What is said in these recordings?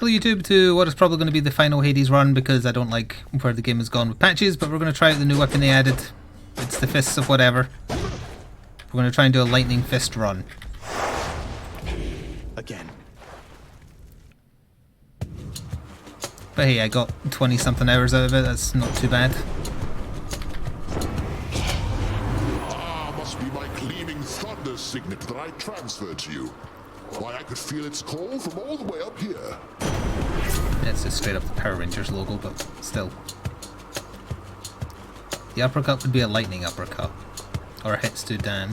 Hello YouTube to what is probably going to be the final Hades run because I don't like where the game has gone with patches, but we're going to try out the new weapon they added. It's the Fists of Whatever. We're going to try and do a lightning fist run. Again. But hey, I got 20 something hours out of it, that's not too bad. Ah, must be my gleaming thunder signet that I transferred to you. Why, I could feel its call from all the way up here. It's just straight up the Power Rangers logo, but still. The uppercut would be a lightning uppercut. Or a hits to Dan.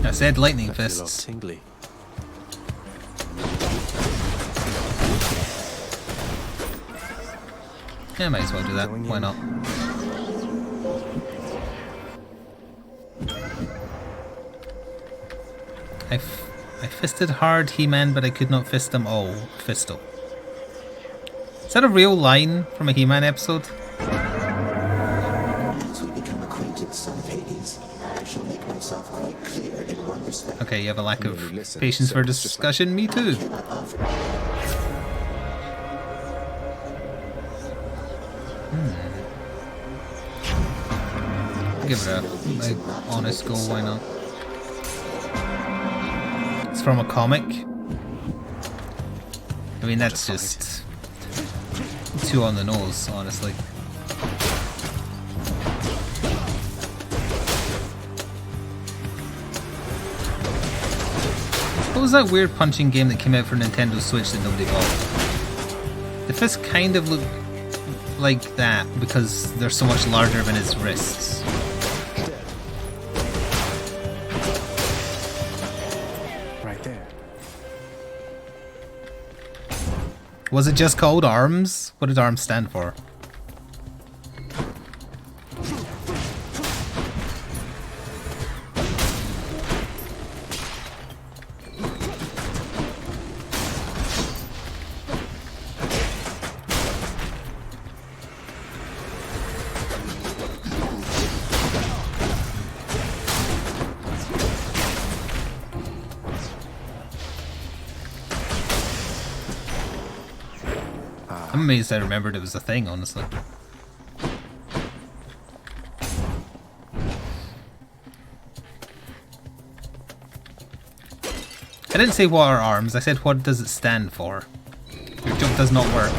I said lightning fists. Tingly. Yeah, might as well do that. Why not? I fisted hard He-Man, but I could not fist them all. Fistle. Is that a real line from a He-Man episode? As we become acquainted, son of Hades, I shall make myself quite clear in one respect. Okay, you have a lack of patience for discussion. Me too. Give it a honest go, why not? It's from a comic. I mean, that's just too on the nose, honestly. What was that weird punching game that came out for Nintendo Switch that nobody bought? The fist kind of look like that because they're so much larger than his wrists. Right there. Was it just called ARMS? What did ARMS stand for? I'm amazed I remembered it was a thing, honestly. I didn't say what are arms, I said what does it stand for. Your joke does not work.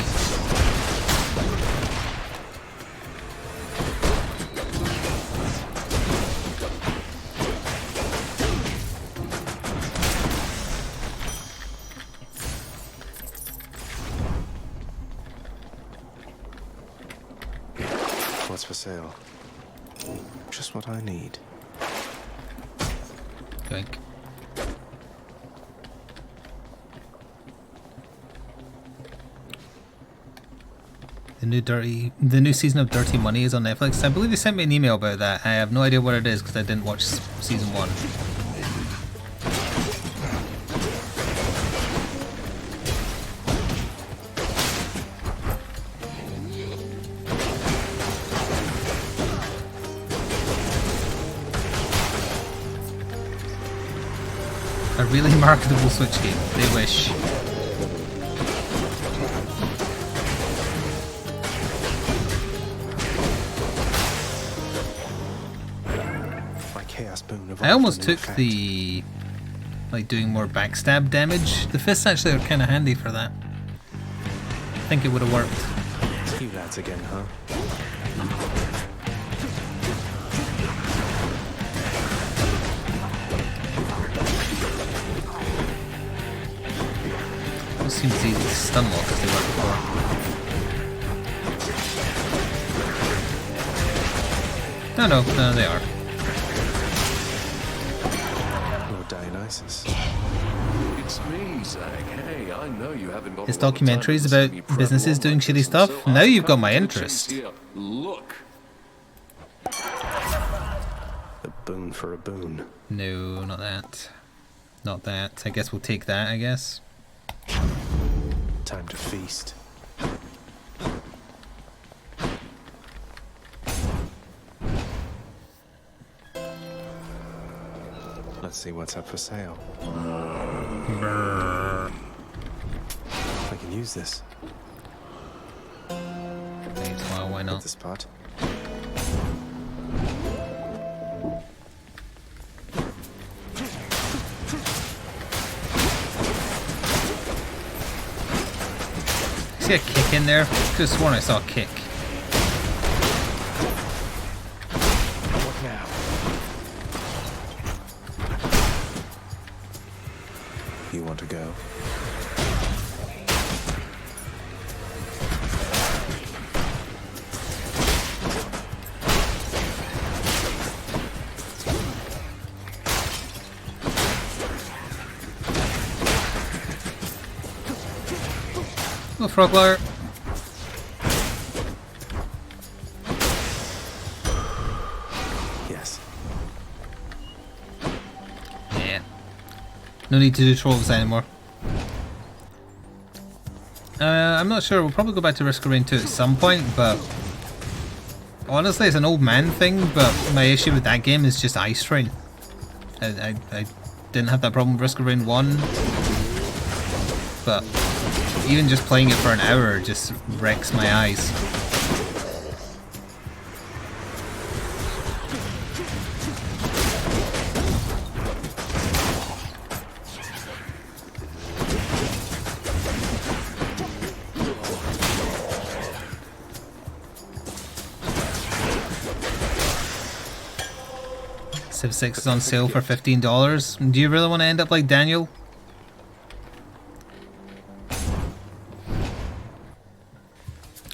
What's for sale? Just what I need. Think. The new season of Dirty Money is on Netflix. I believe they sent me an email about that. I have no idea what it is because I didn't watch season 1. A really marketable Switch game. They wish. I almost took the like doing more backstab damage. The fists actually are kind of handy for that. I think it would have worked. You lads again, huh? Those seems easy to stun lock as they were before. No, they are. Dionysus. It's me, Zach. Hey, I know you haven't got His a lot of time to documentaries listen to me about prattle businesses on doing like shitty this, stuff. so Now I've you've got come my to the interest. chase here. Look. A boon for a boon. No, not that. Not that. I guess we'll take that, I guess. Time to feast. Let's see what's up for sale. Brrr. I can use this. Thanks, well, why not? The spot. See a kick in there? Could have sworn I saw a kick. What now? You want to go? Hello, Frogler. Yes. Yeah. No need to do trolls anymore. I'm not sure. We'll probably go back to Risk of Rain 2 at some point, but honestly, it's an old man thing. But my issue with that game is just eye strain. I didn't have that problem with Risk of Rain 1, but even just playing it for an hour just wrecks my eyes. Civ 6 is on sale for $15. Do you really want to end up like Daniel?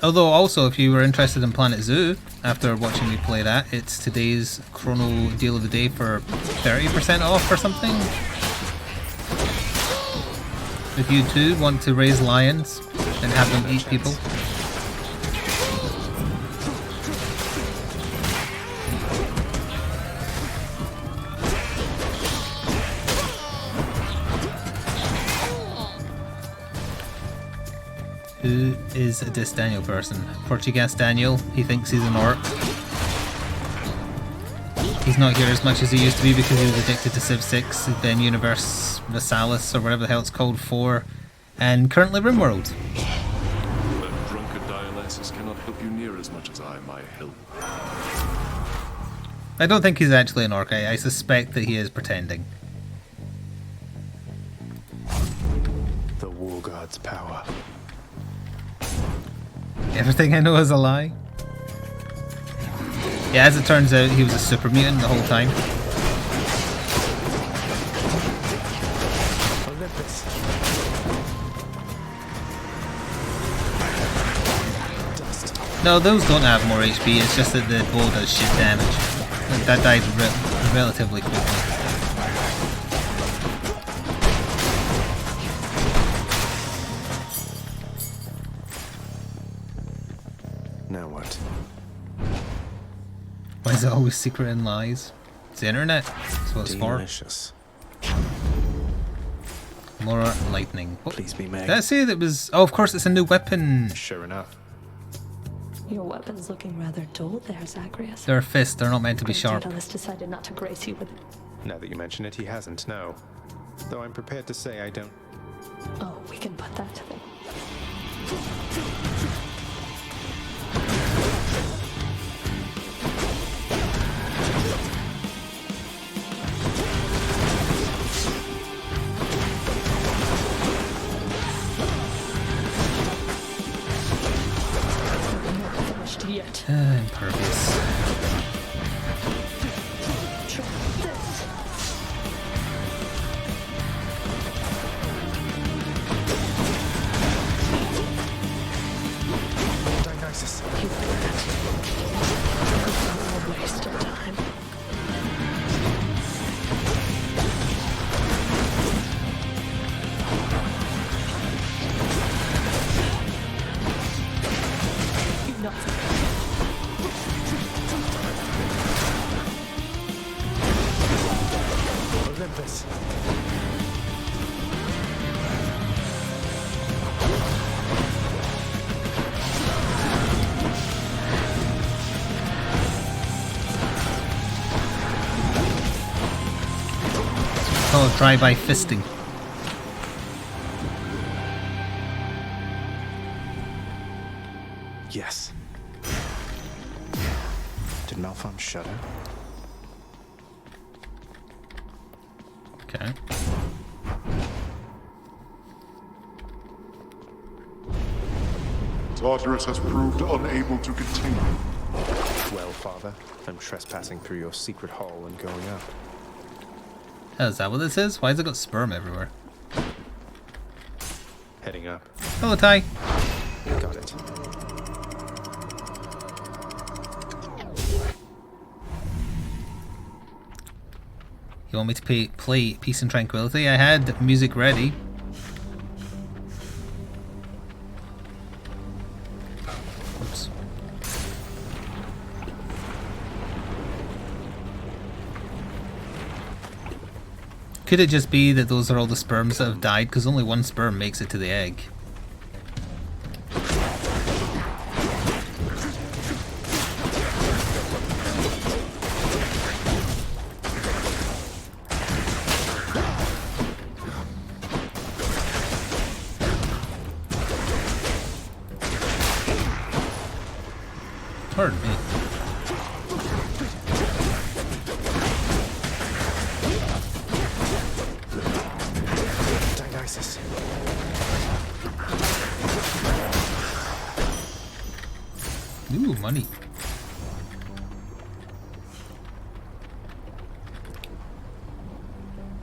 Although also, if you were interested in Planet Zoo, after watching me play that, it's today's Chrono deal of the day for 30% off or something. If you too want to raise lions and have them eat people. Who is this Daniel person? Portuguese Daniel. He thinks he's an orc. He's not here as much as he used to be because he was addicted to Civ 6, then Universe Versalis, or whatever the hell it's called, 4, and currently RimWorld. That drunkard Dionysus cannot help you near as much as I might help. I don't think he's actually an orc. I suspect that he is pretending. The War God's power. Everything I know is a lie. Yeah, as it turns out, he was a super mutant the whole time. Olympus. Dust. No, those don't have more HP, it's just that the bow does shit damage. That died relatively quickly. Now what? Why is it always secret and lies? It's the internet. That's what it's for. Delicious. More lightning. Oh, Please be Meg. did I say that was... Oh, of course, it's a new weapon. Sure enough. Your weapon's looking rather dull there, Zagreus. They're fists, they're not meant to be sharp. Tartarus decided not to grace you with it. Now that you mention it, he hasn't, no. Though I'm prepared to say I don't... Oh, we can put that to them. We're not finished yet. Impervious. Try this. Dionysus. You can't. No waste of time. You're not Olympus. call it drive-by fisting. Yes. Did Malfarm shudder? Okay. Tartarus has proved unable to contain you. Well, Father, I'm trespassing through your secret hall and going up. Oh, is that what this is? Why has it got sperm everywhere? Heading up. Hello, Ty. Got it. You want me to play Peace and Tranquility? I had music ready. Oops. Could it just be that those are all the sperms that have died? Because only one sperm makes it to the egg. Pardon me. Dionysus. Ooh, money.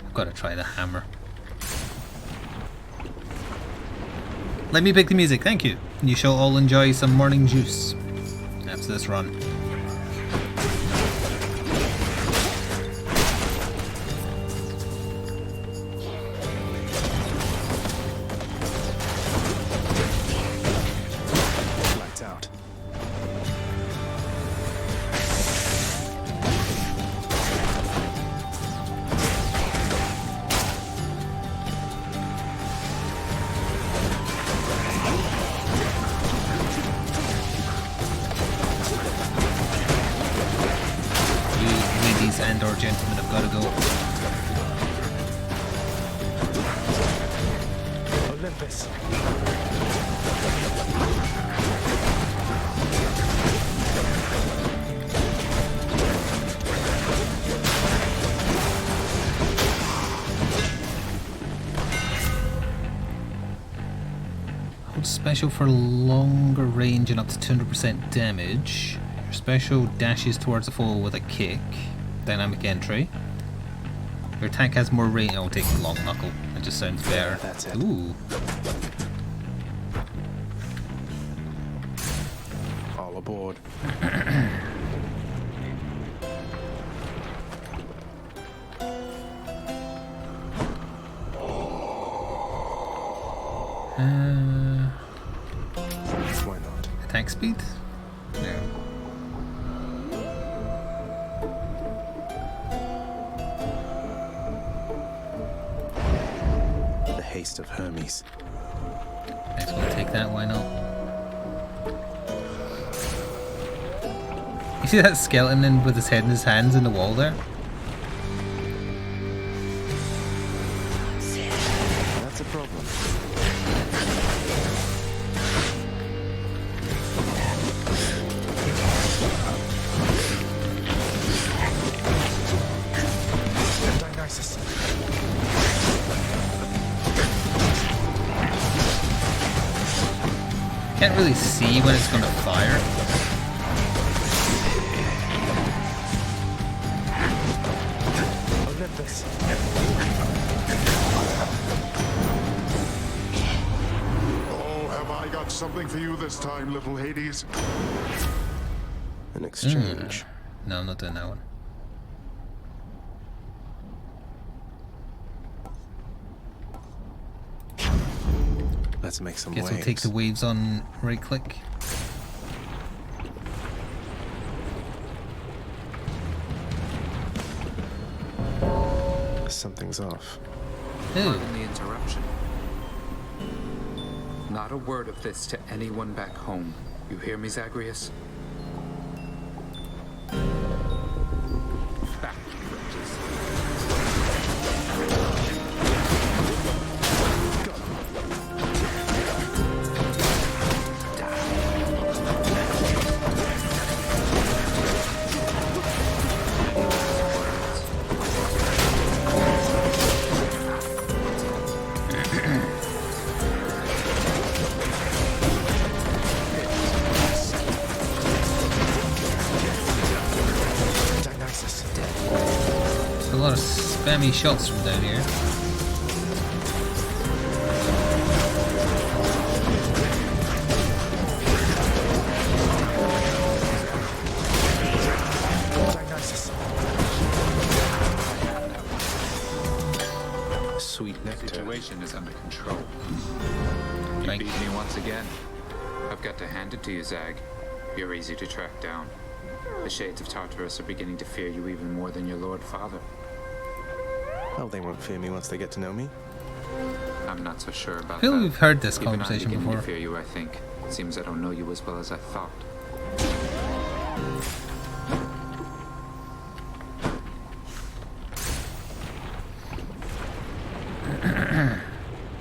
I've got to try the hammer. Let me pick the music, thank you. You shall all enjoy some morning juice after this run. Lights out. You ladies and or gentlemen have got to go. Olympus. Hold special for longer range and up to 200% damage. Your special dashes towards the foe with a kick. Dynamic entry. Your attack has more range. I'll take the long knuckle. It just sounds better. That's it. Ooh. All aboard. Why not? Attack speed? No. The haste of Hermes. Next we'll take that, why not? You see that skeleton in with his head in his hands in the wall there? That's a problem. Dionysus. Can't really see when it's gonna fire. Olympus. Oh, have I got something for you this time, little Hades? An exchange. No, I'm not doing that one. Let's make some Guess waves. we'll take the waves on right click. Something's off. Ooh. Pardon the interruption. Not a word of this to anyone back home. You hear me, Zagreus? Back, wretches. enemy shots from down here. Sweet nectar. Situation is under control. You Thank beat me once again. I've got to hand it to you, Zag. You're easy to track down. The shades of Tartarus are beginning to fear you even more than your Lord Father. Oh, they won't fear me once they get to know me. I'm not so sure about I feel that. we've heard this Even I'm conversation beginning before. to fear you, I think. Seems I don't know you as well as I thought.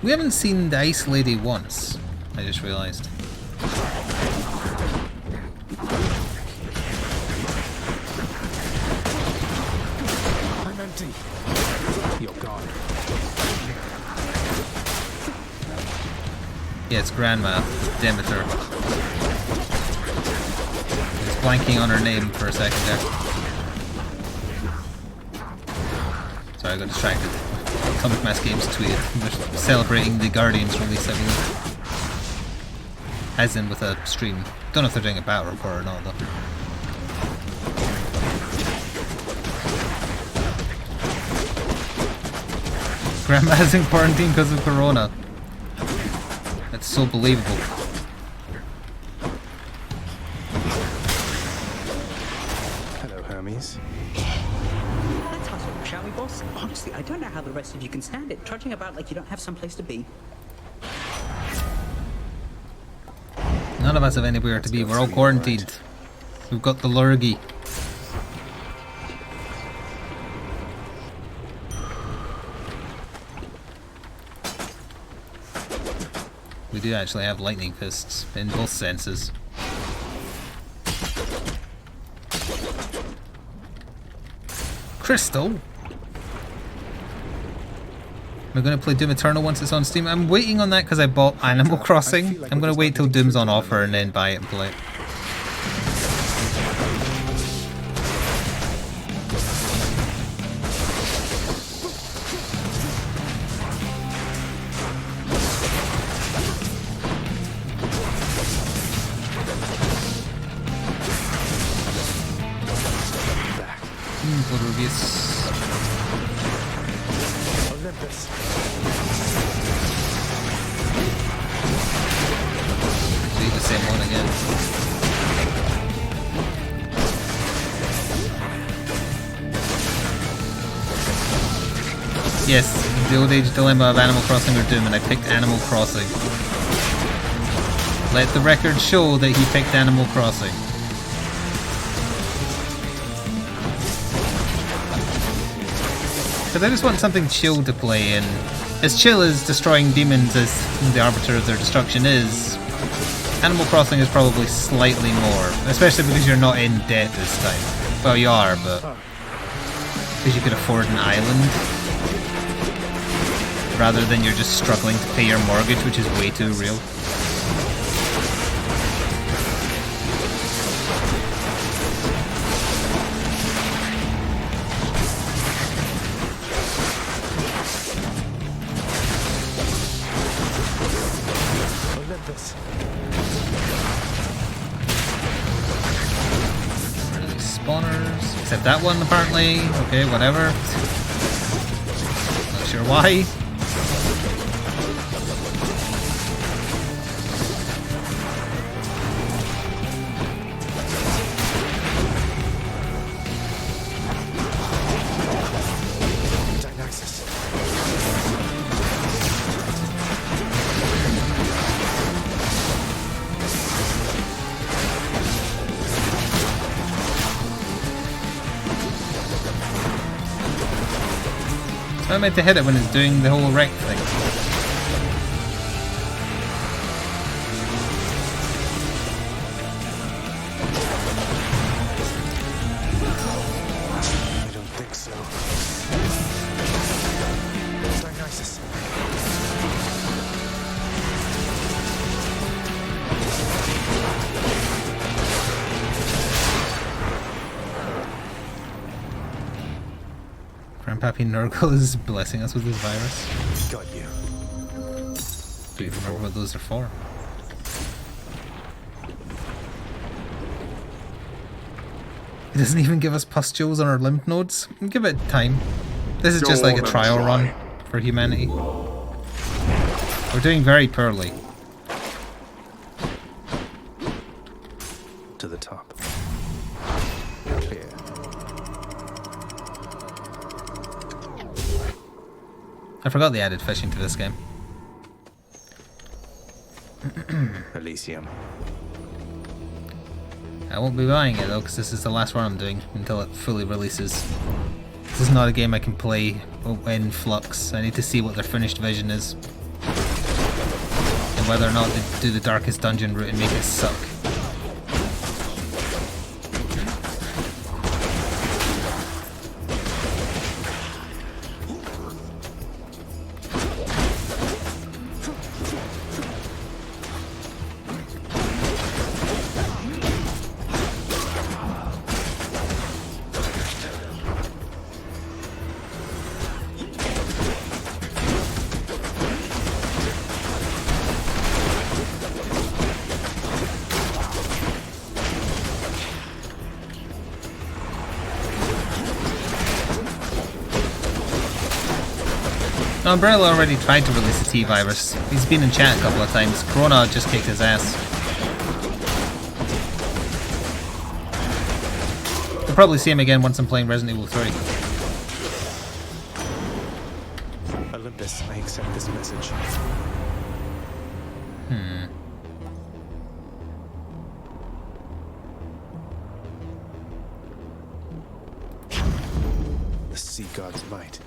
We haven't seen the Ice Lady once, I just realised. I'm empty. You're gone. Yeah, it's Grandma, Demeter. It's blanking on her name for a second there. Sorry, I got distracted. Comic Mass Games tweeted they're celebrating the Guardians release, I believe. As in with a stream. Don't know if they're doing a battle report or not, though. Grandma's in quarantine because of Corona. That's so believable. Hello, Hermes. Let's hustle, shall we, boss? Honestly, I don't know how the rest of you can stand it, trudging about like you don't have someplace to be. None of us have anywhere to be. We're all quarantined. We've got the lurgy. We do actually have lightning fists in both senses. Crystal? We're going to play Doom Eternal once it's on Steam. I'm waiting on that because I bought Animal Crossing. I'm going to wait till Doom's on offer and then buy it and play it. Rubius. Olympus. See the same one again. Yes, the old age dilemma of Animal Crossing or Doom, and I picked Animal Crossing. Let the record show that he picked Animal Crossing. Because I just want something chill to play, and as chill as destroying demons as the arbiter of their destruction is, Animal Crossing is probably slightly more, especially because you're not in debt this time. Well, you are, but because you could afford an island rather than you're just struggling to pay your mortgage, which is way too real. Olympus. Spawners, except that one apparently. Okay, whatever. Not sure why. I meant to hit it when it's doing the whole wreck thing. I don't think so. Dionysus. Pappy Nurgle is blessing us with this virus. Got you. Do you remember what those are for? It doesn't even give us pustules on our lymph nodes. Give it time. This is just like a trial run for humanity. We're doing very poorly. To the top. Clear. I forgot they added fishing to this game. Elysium. I won't be buying it though, because this is the last one I'm doing until it fully releases. This is not a game I can play in flux. I need to see what their finished vision is. And whether or not they do the darkest dungeon route and make it suck. Umbrella already tried to release a T-Virus. He's been in chat a couple of times. Corona just kicked his ass. You'll probably see him again once I'm playing Resident Evil 3. Olympus, I accept this message. The sea god's might.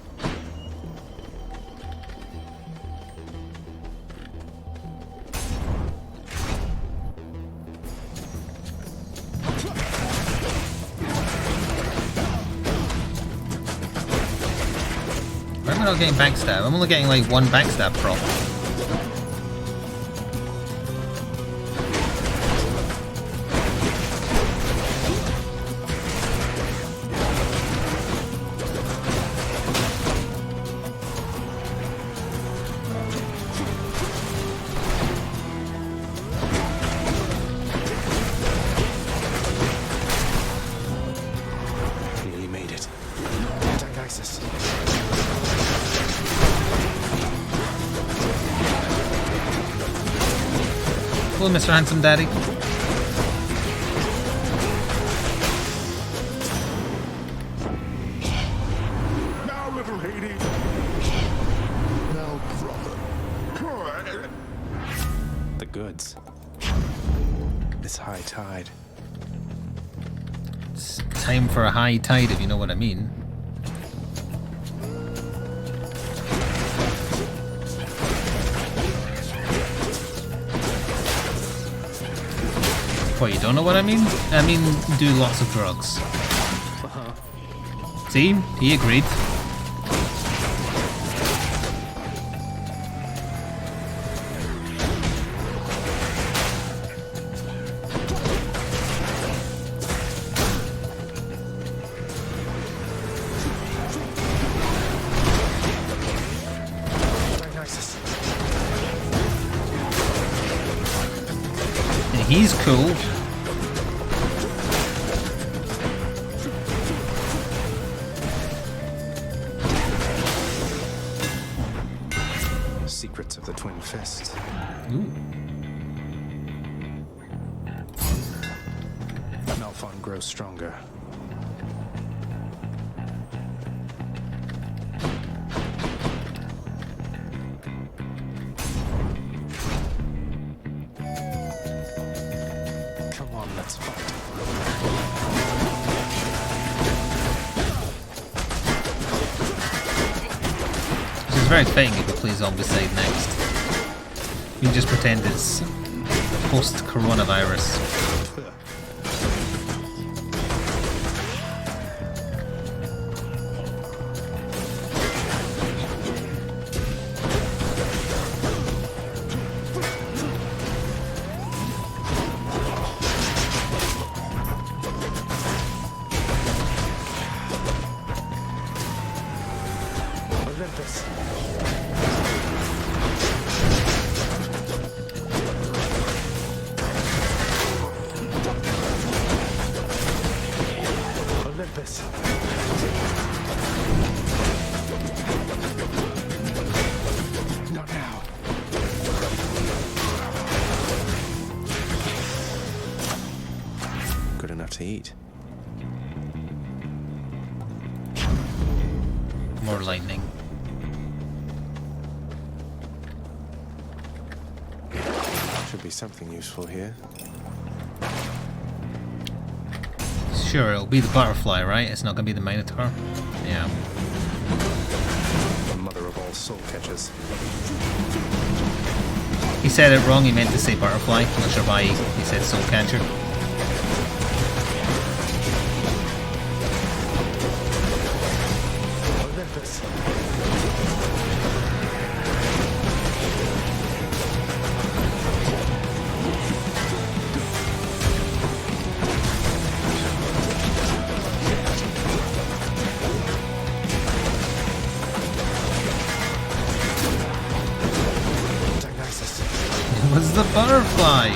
Why am I not getting backstab? I'm only getting like one backstab prop. Nearly made it. Dionysus. Hello, Mr. Handsome Daddy. Now, little Hades. Now, brother. The goods. It's high tide. It's time for a high tide, if you know what I mean. What, you don't know what I mean? I mean, do lots of drugs. See? He agreed. Dionysus. And he's cool. Secrets of the Twin Fist. Ooh. Malphon grows stronger. Come on, let's fight. Which is very fitting if we play Zombicide next. We can just pretend it's post-coronavirus. Dionysus. Olympus. Not now. Good enough to eat. More lightning. Should be something useful here. Sure, it'll be the butterfly, right? It's not gonna be the Minotaur. Yeah. The mother of all soul catchers. He said it wrong, he meant to say butterfly. I'm not sure why he said soul catcher. Olympus. Dionysus. It was the butterfly!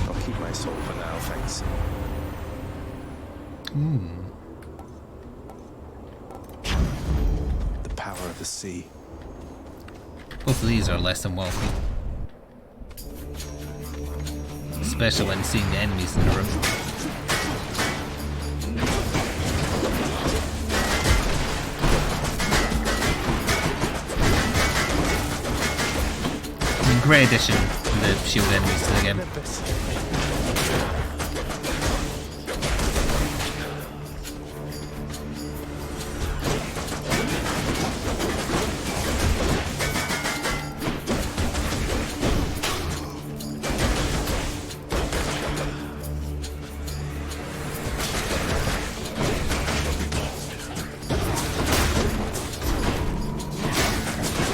I'll keep my soul for now, thanks. The power of the sea. Both of these are less than welcome. Especially when seeing the enemies in the room. I mean, great addition to the shield enemies to the game. Olympus.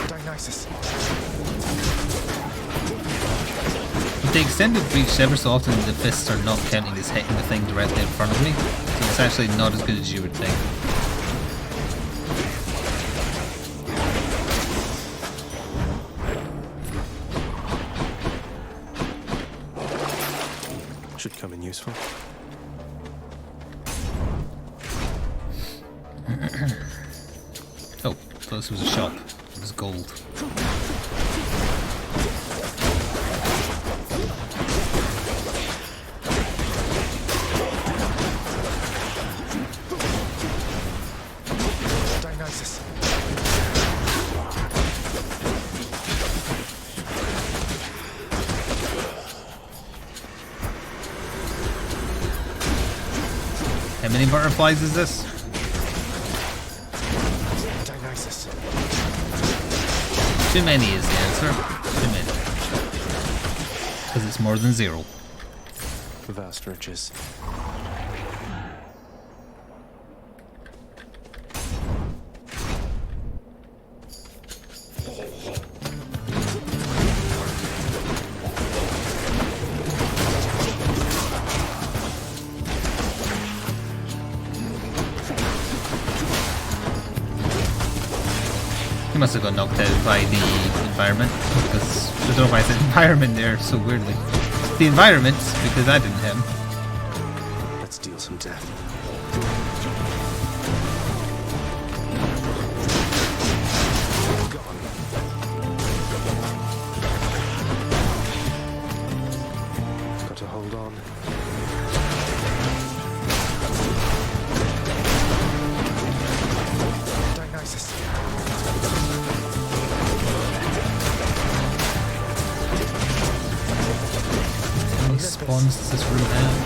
Dionysus. With the extended reach, ever so often the fists are not counting as hitting the thing directly in front of me, so it's actually not as good as you would think. Should come in useful. Oh, thought this was a shop. It was gold. Dionysus. How many butterflies is this? Dionysus. Too many is the answer. Too many. Because it's more than 0. Vast riches. He must have got knocked out by the environment, because I don't know why I said environment there so weirdly. The environment, because I didn't hit him. Let's deal some death. Gone. Got to hold on. Dionysus. How many spawns does this room have?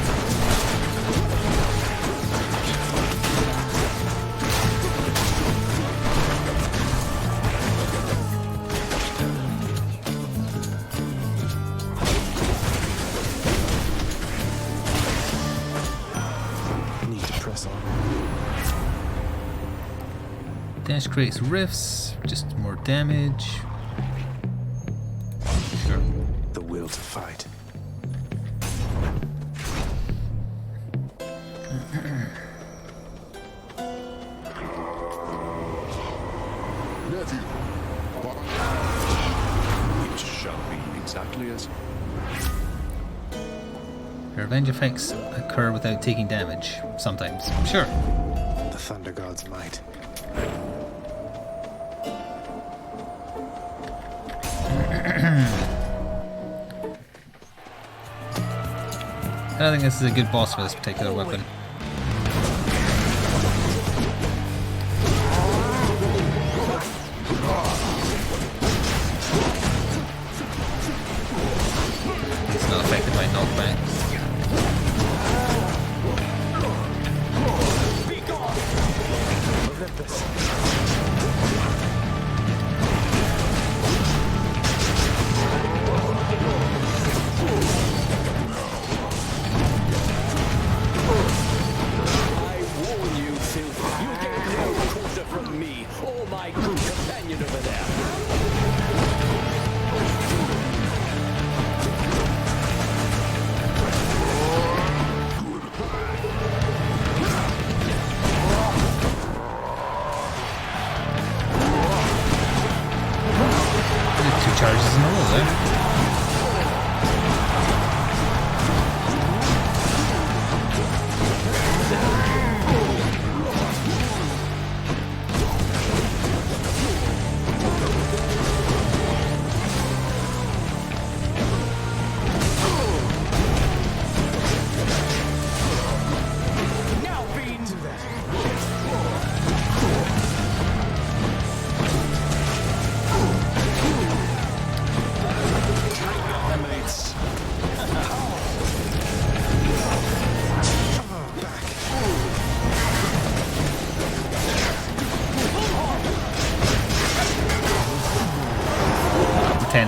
Need to press on. Dash creates rifts, just more damage. Sure. The will to fight. areas. Revenge effects occur without taking damage. Sometimes. Sure. The Thunder God's might. I don't think this is a good boss for this particular weapon. It's not affected by knockbacks. Charges in a row there.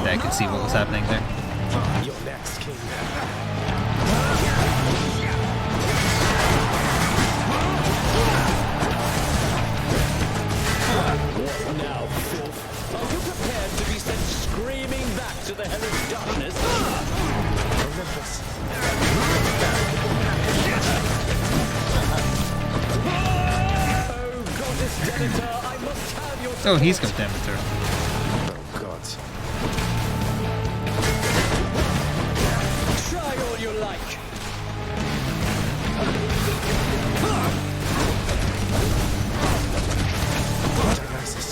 I could see what was happening there. Your next king. What now, filth? Are you prepared to be sent screaming back to the hellish darkness? Olympus. Oh, goddess Demeter, I must have your... Oh, he's got Demeter. Oh, gods. Try all you like. Dionysus.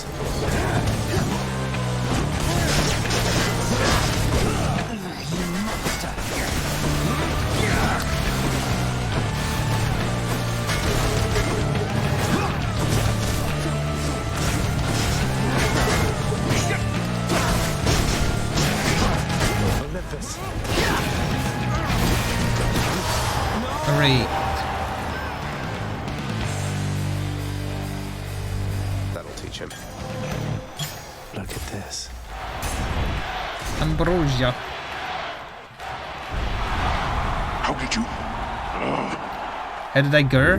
Olympus. Hooray. That'll teach him. Look at this. Ambrosia. How did you? How did I gurr?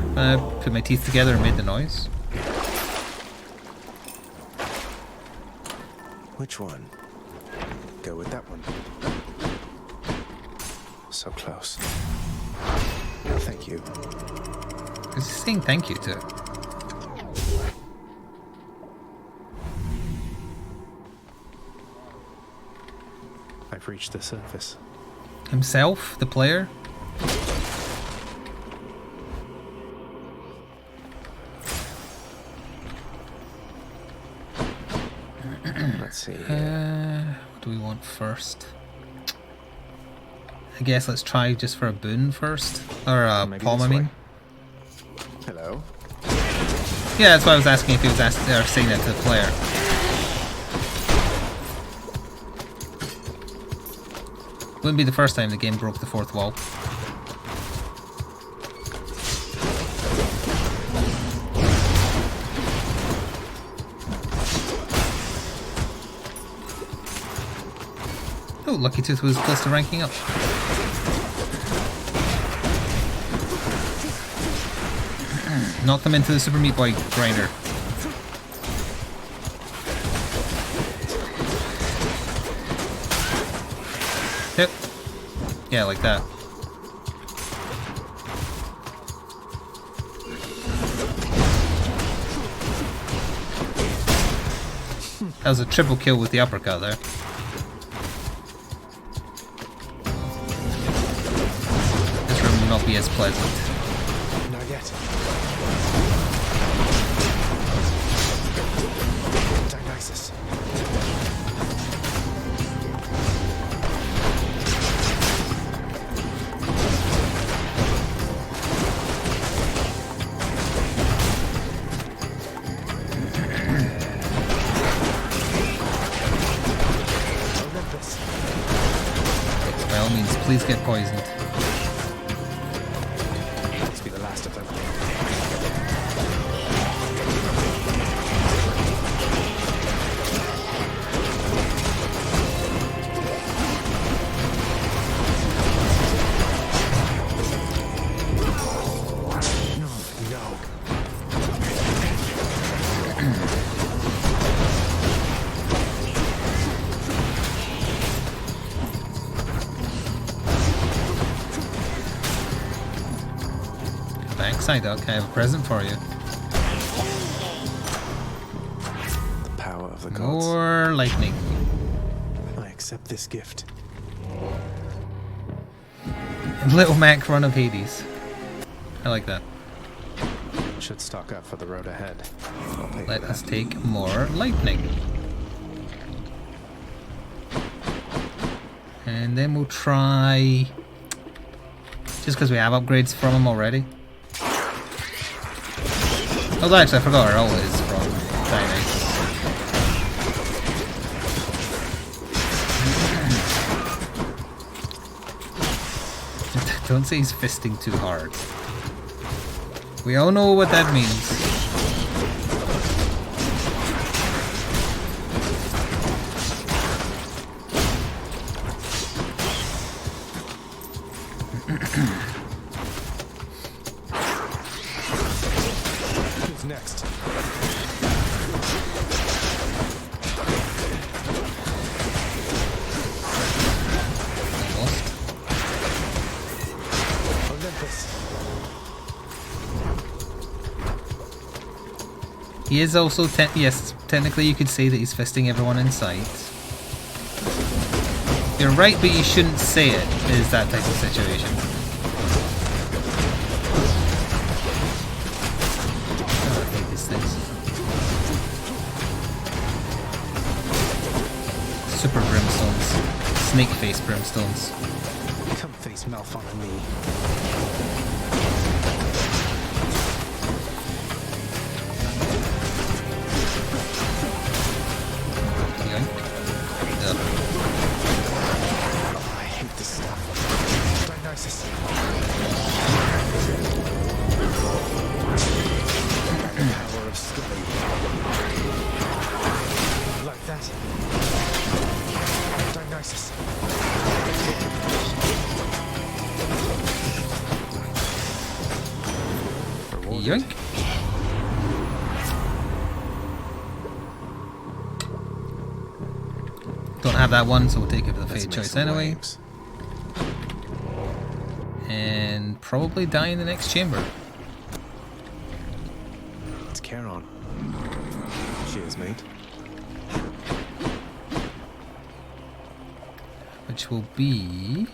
Put my teeth together and made the noise. Which one? Go with that one. So close. Thank you. Who's he saying thank you to? I've reached the surface. Himself, the player? Let's see here. What do we want first? I guess let's try just for a boon first. Or a Maybe palm, this I mean. way. Hello? Yeah, that's why I was asking if he was asking or saying that to the player. Wouldn't be the first time the game broke the fourth wall. Oh, Lucky Tooth was close to ranking up. Knock them into the Super Meat Boy grinder. Yep. Yeah, like that. That was a triple kill with the uppercut there. as pleasant. Not yet. Dionysus. By all means, please get poisoned. This be the last of them. Thanks, I Duck. I have a present for you. The power of the gods. More lightning. I accept this gift. Little Mac run of Hades. I like that. Should stock up for the road ahead. I'll pay for Let that. us take more lightning. And then we'll try... Just because we have upgrades from him already. Oh, actually, I forgot our ult is from Dionysus. Don't say he's fisting too hard. We all know what that means. Who's next? Almost. Olympus. He is also, yes, technically you could say that he's fisting everyone in sight. You're right, but you shouldn't say it, is that type of situation. Oh, I hate these things. Super brimstones. Snake face brimstones. Come face Malphon and me. Yoink. Ugh. Oh, I hate this stuff. Dionysus. The power of Scully. Like that. Dionysus. Rewarded. Yoink. Don't have that one, so we'll take it for the Let's fate make choice some anyway. waves. And probably die in the next chamber. It's Charon. Cheers, mate. Which will be...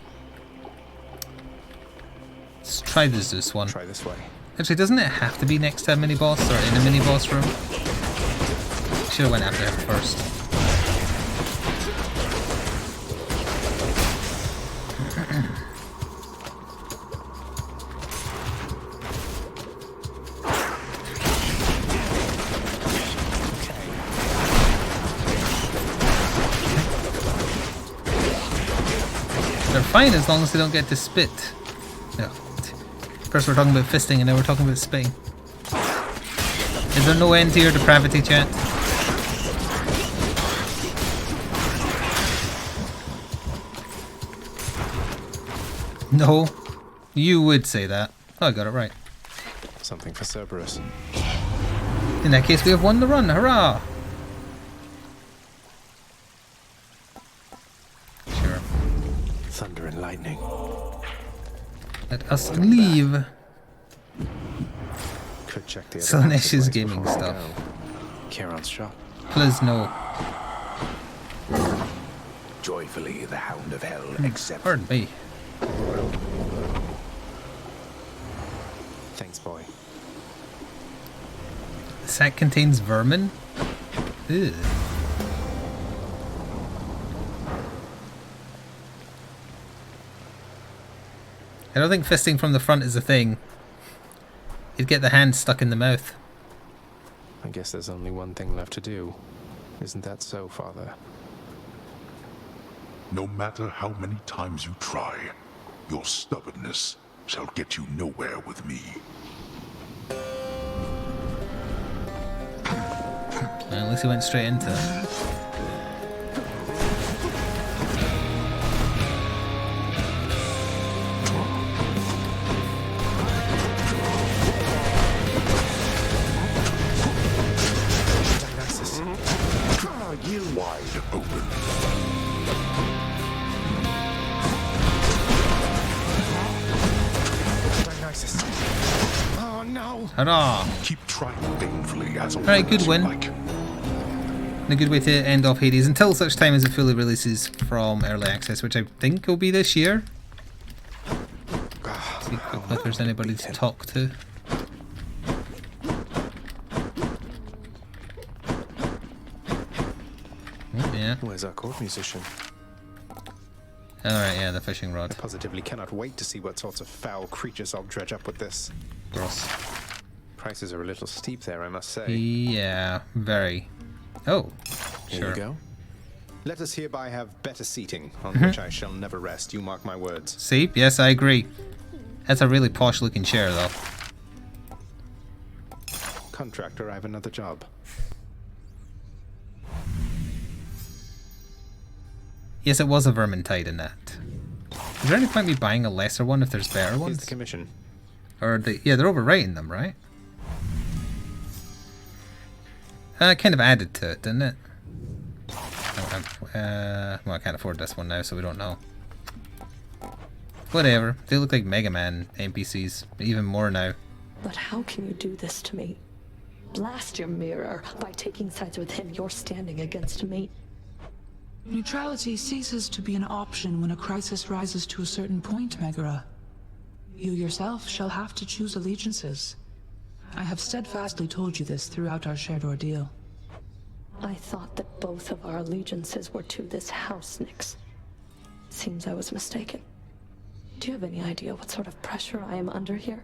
Let's try the Zeus one. Try this way. Actually, doesn't it have to be next to a mini-boss or in a mini-boss room? Should have went after him first. They're fine as long as they don't get to spit. No. First we're talking about fisting and now we're talking about spitting. Is there no end to your depravity, chat? No. You would say that. Oh, I got it right. Something for Cerberus. In that case, we have won the run. Hurrah! Sure. Thunder and lightning. Let us leave. Could check the other Slaanesh's passageways gaming before I stuff. go. Charon's shop. Please no. Joyfully the Hound of Hell accepts. Pardon me. sack contains vermin? Ew. I don't think fisting from the front is a thing. You'd get the hand stuck in the mouth. I guess there's only one thing left to do. Isn't that so, Father? No matter how many times you try, your stubbornness shall get you nowhere with me. At least he went straight into it. Wide open. Oh no! Hurrah! Keep trying painfully as Alright, good win. like. And a good way to end off Hades until such time as it fully releases from early access, which I think will be this year. See quickly if there's anybody to talk to. Oh, yeah. Where's our court musician? Alright, yeah, the fishing rod. I positively cannot wait to see what sorts of foul creatures I'll dredge up with this. Gross. Prices are a little steep there, I must say. Yeah, very. Oh, Here sure. you go. Let us hereby have better seating, on which I shall never rest, you mark my words. See? Yes, I agree. That's a really posh looking chair, though. Contractor, I have another job. Yes, it was a vermintide in that. Is there any point in me buying a lesser one if there's better Here's ones? the commission. Or yeah, they're overrating them, right? Kind of added to it, didn't it? Well, I can't afford this one now, so we don't know. Whatever. They look like Mega Man NPCs, even more now. But how can you do this to me? Blast your mirror. By taking sides with him, you're standing against me. Neutrality ceases to be an option when a crisis rises to a certain point, Megara. You yourself shall have to choose allegiances. I have steadfastly told you this throughout our shared ordeal. I thought that both of our allegiances were to this house, Nyx. Seems I was mistaken. Do you have any idea what sort of pressure I am under here?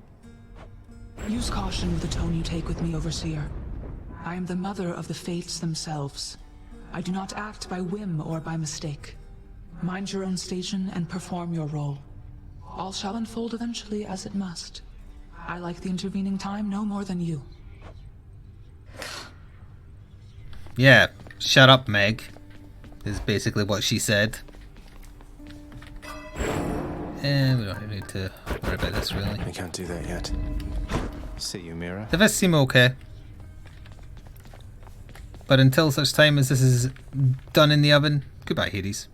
Use caution with the tone you take with me, Overseer. I am the mother of the fates themselves. I do not act by whim or by mistake. Mind your own station and perform your role. All shall unfold eventually as it must. I like the intervening time no more than you. Yeah, shut up, Meg, is basically what she said. And we don't need to worry about this, really. We can't do that yet. See you, Mira. The fists seem okay. But until such time as this is done in the oven, goodbye, Hades.